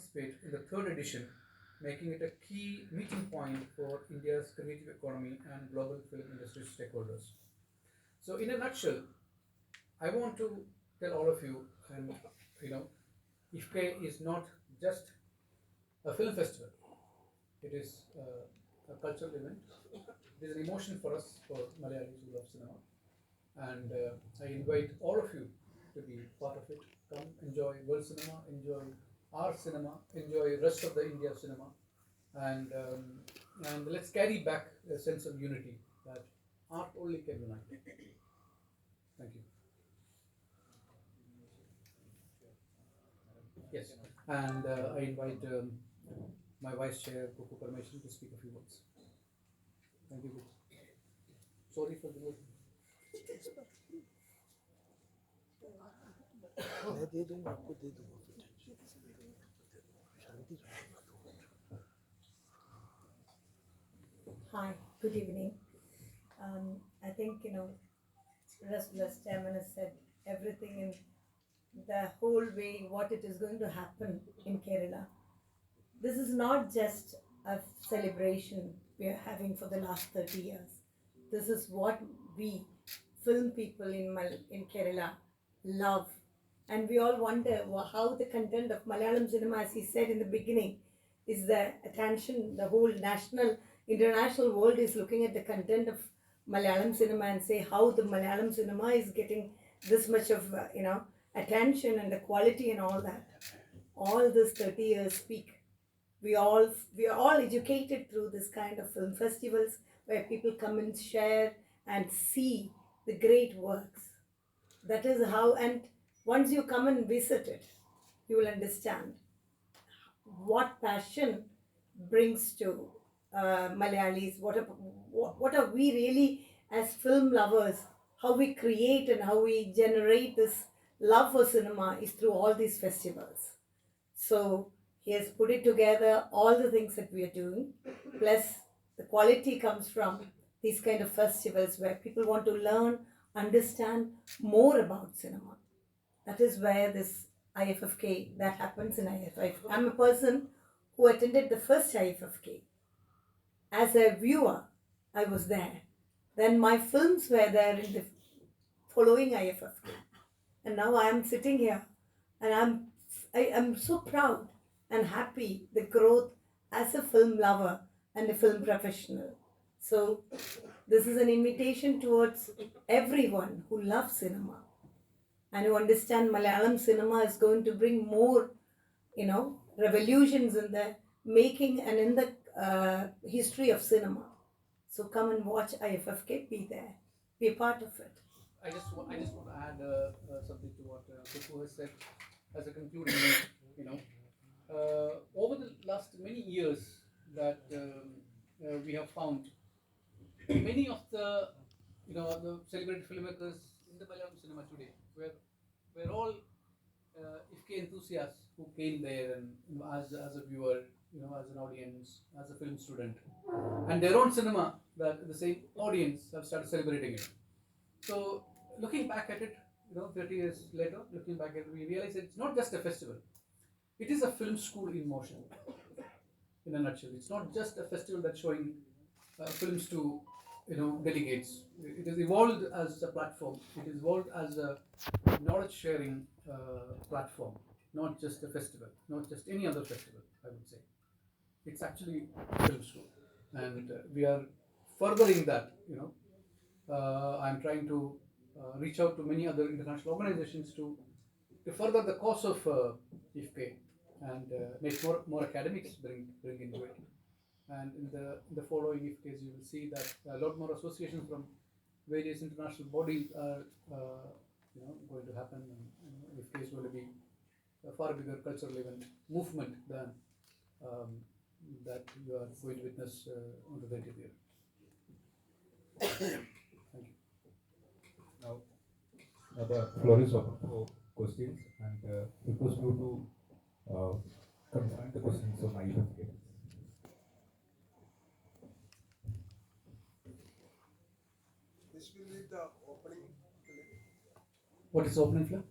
participate in the third edition, making it a key meeting point for India's creative economy and global film industry stakeholders. So, in a nutshell, I want to tell all of you, and you know, IFFCAY is not just a film festival; it is a cultural event. It is an emotion for us, for Malayalis who love cinema, and I invite all of you to be part of it. Come enjoy world cinema, enjoy our cinema, enjoy rest of the India cinema, and let's carry back a sense of unity that art only can unite. Thank you. Yes, and I invite my vice chair Kuku Parameshwari to speak a few words. Thank you. Sorry for the. मैं दे दूंगा, आपको दे दूंगा शांति। Hi, good evening. I think, Restless Chairman has said everything in the whole way what it is going to happen in Kerala. This is not just a celebration we are having for the last 30 years. This is what we film people in Kerala love. And we all wonder how the content of Malayalam cinema, as he said in the beginning, is the attention, the whole national, international world is looking at the content of Malayalam cinema and say how the Malayalam cinema is getting this much of, attention and the quality and all that. All this 30 years speak. We are all educated through this kind of film festivals where people come and share and see the great works. That is how, and once you come and visit it, you will understand what passion brings to Malayalis. What are we really as film lovers? How we create and how we generate this love for cinema is through all these festivals. So he has put it together, all the things that we are doing, plus the quality comes from these kind of festivals where people want to learn, understand more about cinema. That is where this IFFK, that happens in IFF. I'm a person who attended the first IFFK. As a viewer, I was there. Then my films were there in the following IFFK. And now I am sitting here and I am so proud and happy the growth as a film lover and a film professional. So this is an invitation towards everyone who loves cinema and who understand Malayalam cinema is going to bring more, revolutions in the making and in the history of cinema. So come and watch IFFK, be there, be a part of it. I just want to add something to what Kuku has said as a concluding note. Over the last many years that we have found many of the the celebrated filmmakers in the Malayalam cinema today were all IFFCAY enthusiasts who came there and as a viewer, as an audience, as a film student, and their own cinema that the same audience have started celebrating it. So looking back at it, 30 years later, looking back at it, we realize it's not just a festival. It is a film school in motion. In a nutshell, it's not just a festival that's showing films to delegates. It has evolved as a platform. It has evolved as a knowledge sharing platform, not just a festival, not just any other festival. I would say it's actually a film school, and we are furthering that. I'm trying to reach out to many other international organizations to further the cause of IFFCAY and make more academics bring into it. And in the following IFFCAYs, you will see that a lot more associations from various international bodies are going to happen, and IFFCAY is going to be a far bigger cultural event movement than that you are going to witness on the 30th year. Thank you. Now, the floor is open for questions, and request you to confine the questions on IFFCAY. This will be the opening. What is opening film?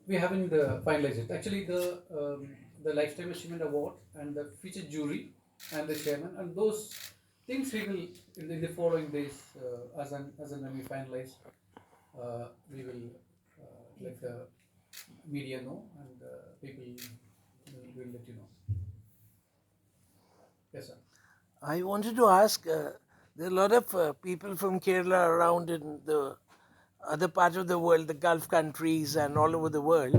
we haven't finalized it. Actually, the Lifetime Achievement Award and the featured jury and the chairman and those things we will in the following days as and when we finalize, we will let the media know and people will let you know. Yes, sir. I wanted to ask, there are a lot of people from Kerala around in the other parts of the world, the Gulf countries and all over the world.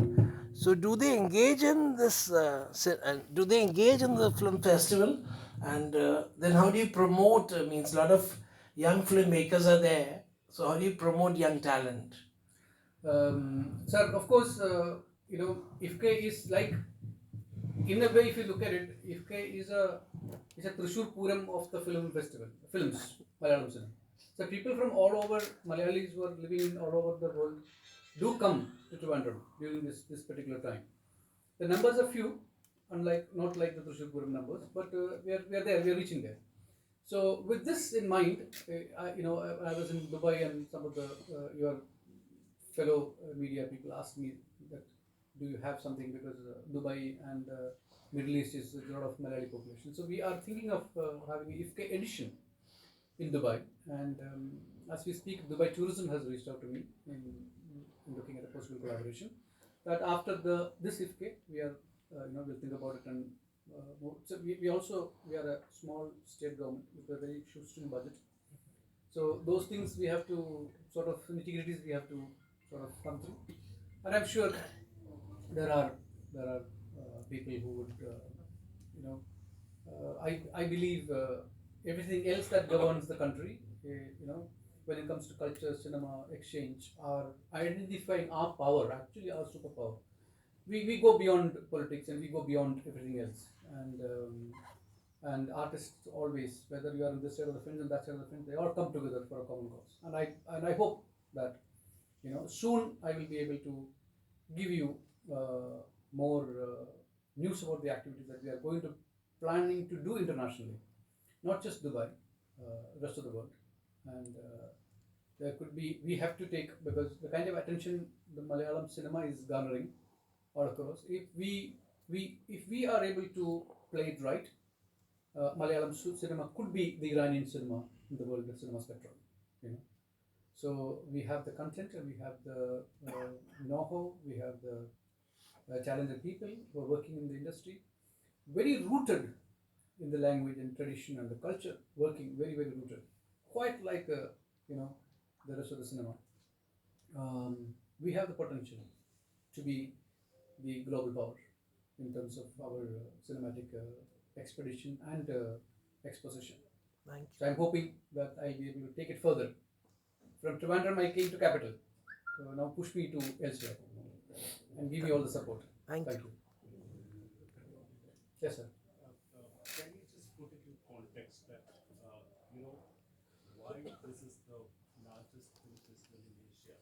So do they engage in this, do they engage in the film festival? And then how do you promote, means a lot of young filmmakers are there. So how do you promote young talent? Sir, of course, IFFCAY is like, in a way, if you look at it, IFFCAY is a Thrissur Puram of the film festival, films, Malayalam cinema. So people from all over, Malayalis who are living in all over the world, do come to Trivandrum during this particular time. The numbers are few, not like the Thrissur Puram numbers, but we are there, we are reaching there. So with this in mind, I was in Dubai and some of the your fellow media people asked me that do you have something, because Dubai and Middle East is a lot of Malayali population. So we are thinking of having an IFFCAY edition in Dubai, and as we speak, Dubai Tourism has reached out to me in looking at a possible collaboration. That after this IFFCAY, we are we'll think about it and so we are a small state government with a very shoestring budget. So those things we have to sort of nitty-gritties we have to sort of come through, and I'm sure there are people who would I believe everything else that governs the country, when it comes to culture, cinema, exchange, are identifying our power, actually our superpower. We go beyond politics and we go beyond everything else, and artists always, whether you are on this side of the fence and that side of the fence, they all come together for a common cause. And I hope that soon I will be able to give you more news about the activities that we are going to planning to do internationally, not just Dubai, rest of the world, and there could be, we have to take, because the kind of attention the Malayalam cinema is garnering all across, if we are able to play it right, Malayalam cinema could be the Iranian cinema in the world, the cinema spectrum, So we have the content and we have the know-how, we have the talented people who are working in the industry, very rooted in the language and tradition and the culture, working very, very rooted, quite like the rest of the cinema. We have the potential to be the global power in terms of our cinematic expedition and exposition. Thank you. So I'm hoping that I'll be able to take it further. From Trivandrum, I came to capital. So now push me to elsewhere and give me all the support. Thank you. Yes, sir. Can you just put it in context that, why this is the largest film festival in Asia,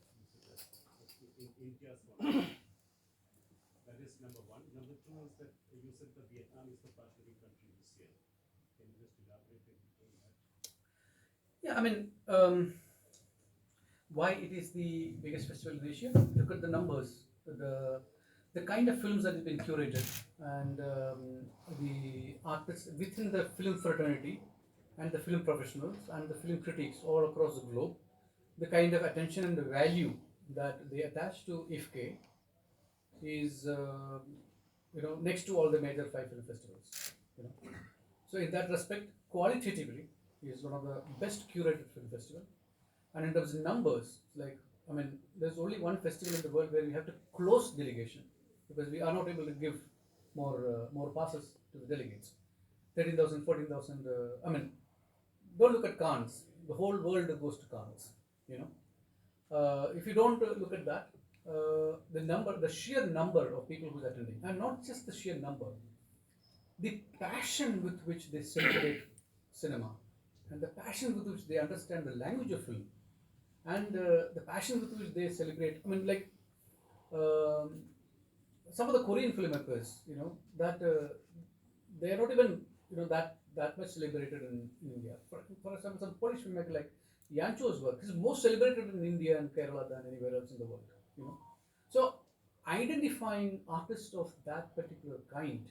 in India's one? That is number one. Number two is that you said that Vietnam is the partnering country this year. Can you just elaborate a bit on that? Yeah, I mean, why it is the biggest festival in Asia? Look at the numbers, the kind of films that have been curated, and the artists within the film fraternity, and the film professionals, and the film critics all across the globe, the kind of attention and the value that they attach to IFFCAY is, next to all the major 5 film festivals. So in that respect, qualitatively, it is one of the best curated film festival. And in terms of numbers, there's only one festival in the world where we have to close delegation because we are not able to give more passes to the delegates. 13,000, 14,000. Don't look at Cannes. The whole world goes to Cannes. If you don't look at that, the sheer number of people who's attending, and not just the sheer number, the passion with which they celebrate cinema, and the passion with which they understand the language of film, and the passion with which they celebrate. Some of the Korean filmmakers, that they are not even that much celebrated in India. For example, some Polish filmmaker like Yancho's work is most celebrated in India and Kerala than anywhere else in the world. So identifying artists of that particular kind,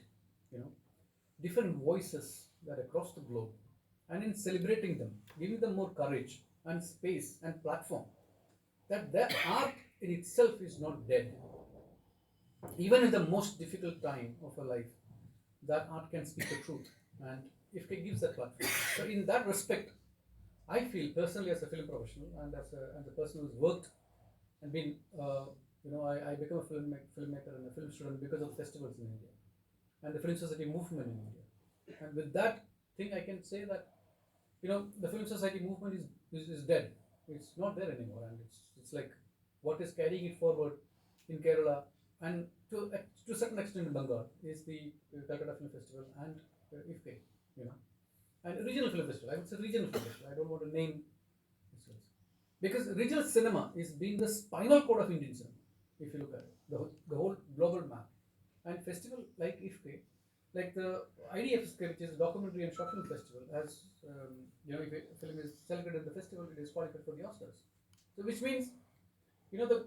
different voices that across the globe, and in celebrating them, giving them more courage and space and platform, that their art in itself is not dead. Even in the most difficult time of a life, that art can speak the truth, and if it gives that platform. So in that respect, I feel personally as a film professional and as a person who's worked and been, I became a filmmaker and a film student because of festivals in India and the Film Society movement in India. And with that thing, I can say that, the Film Society movement is dead. It's not there anymore, and it's like what is carrying it forward in Kerala and to a certain extent in Bengal is the Calcutta Film Festival and IFFCE, and regional film festival. I would say regional film festival. I don't want to name festivals because regional cinema is being the spinal cord of Indian cinema. If you look at it, the whole global map, and festival like IFFCE, like the IDFFCE, which is Documentary and Short Film Festival, has if a film is celebrated at the festival, it is qualified for the Oscars. So which means, the